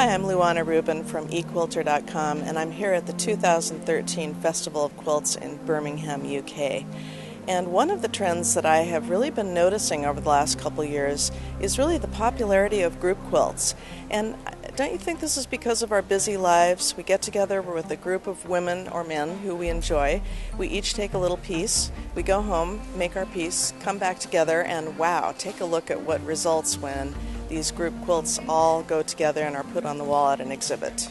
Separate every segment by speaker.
Speaker 1: Hi, I'm Luana Rubin from Equilter.com, and I'm here at the 2013 Festival of Quilts in Birmingham, UK. And one of the trends that I have really been noticing over the last couple years is really the popularity of group quilts. And don't you think this is because of our busy lives? We get together with a group of women or men who we enjoy. We each take a little piece. We go home, make our piece, come back together, and wow, take a look at what results when these group quilts all go together and are put on the wall at an exhibit.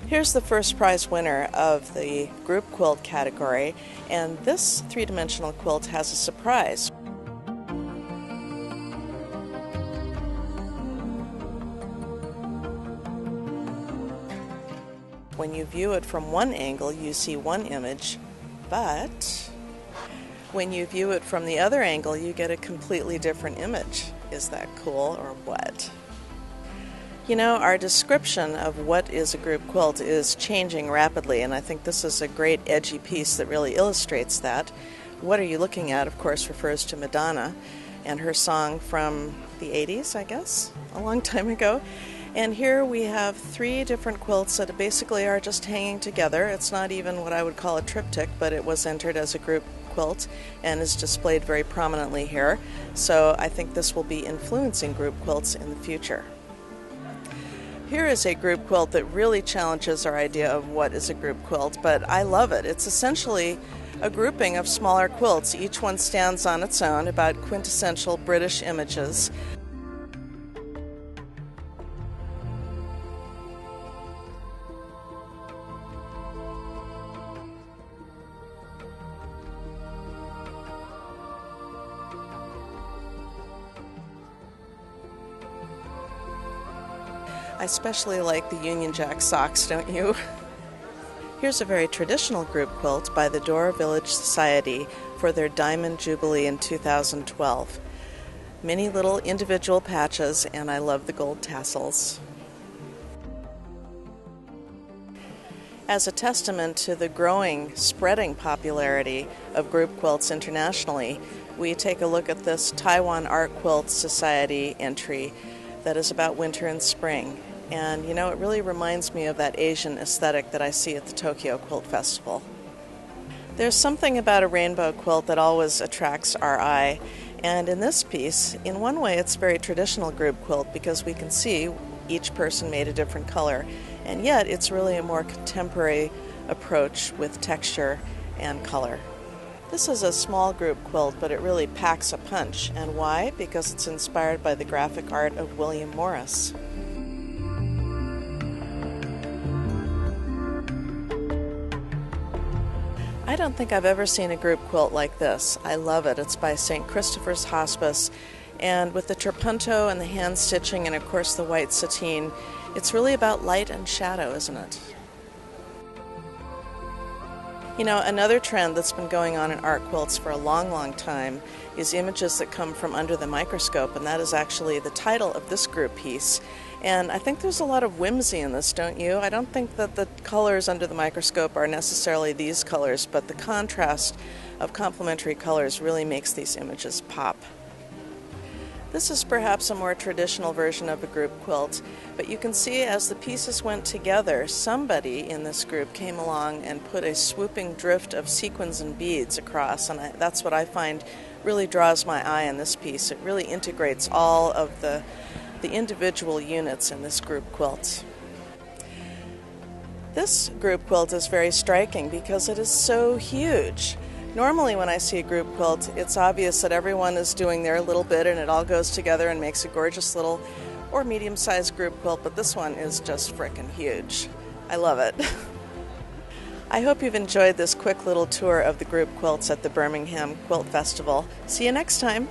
Speaker 1: Here's the first prize winner of the group quilt category, and this three-dimensional quilt has a surprise. When you view it from one angle, you see one image, but when you view it from the other angle, you get a completely different image. Is that cool or what? You know, our description of what is a group quilt is changing rapidly, and I think this is a great edgy piece that really illustrates that. What are you looking at, of course, refers to Madonna and her song from the 80s, I guess, a long time ago. And here we have three different quilts that basically are just hanging together. It's not even what I would call a triptych, but it was entered as a group quilt and is displayed very prominently here. So I think this will be influencing group quilts in the future. Here is a group quilt that really challenges our idea of what is a group quilt, but I love it. It's essentially a grouping of smaller quilts. Each one stands on its own, about quintessential British images. I especially like the Union Jack socks, don't you? Here's a very traditional group quilt by the Dore Village Society for their Diamond Jubilee in 2012. Many little individual patches, and I love the gold tassels. As a testament to the growing, spreading popularity of group quilts internationally, we take a look at this Taiwan Art Quilt Society entry that is about winter and spring. And you know, it really reminds me of that Asian aesthetic that I see at the Tokyo Quilt Festival. There's something about a rainbow quilt that always attracts our eye, and in this piece, in one way it's very traditional group quilt because we can see each person made a different color, and yet it's really a more contemporary approach with texture and color. This is a small group quilt, but it really packs a punch. And why? Because it's inspired by the graphic art of William Morris. I don't think I've ever seen a group quilt like this. I love it. It's by St. Christopher's Hospice, and with the trapunto and the hand stitching and of course the white sateen, it's really about light and shadow, isn't it? You know, another trend that's been going on in art quilts for a long, long time is images that come from under the microscope, and that is actually the title of this group piece. And I think there's a lot of whimsy in this, don't you? I don't think that the colors under the microscope are necessarily these colors, but the contrast of complementary colors really makes these images pop. This is perhaps a more traditional version of a group quilt, but you can see as the pieces went together, somebody in this group came along and put a swooping drift of sequins and beads across, and that's what I find really draws my eye in this piece. It really integrates all of the individual units in this group quilt. This group quilt is very striking because it is so huge. Normally when I see a group quilt, it's obvious that everyone is doing their little bit and it all goes together and makes a gorgeous little or medium-sized group quilt, but this one is just frickin' huge. I love it. I hope you've enjoyed this quick little tour of the group quilts at the Birmingham Quilt Festival. See you next time.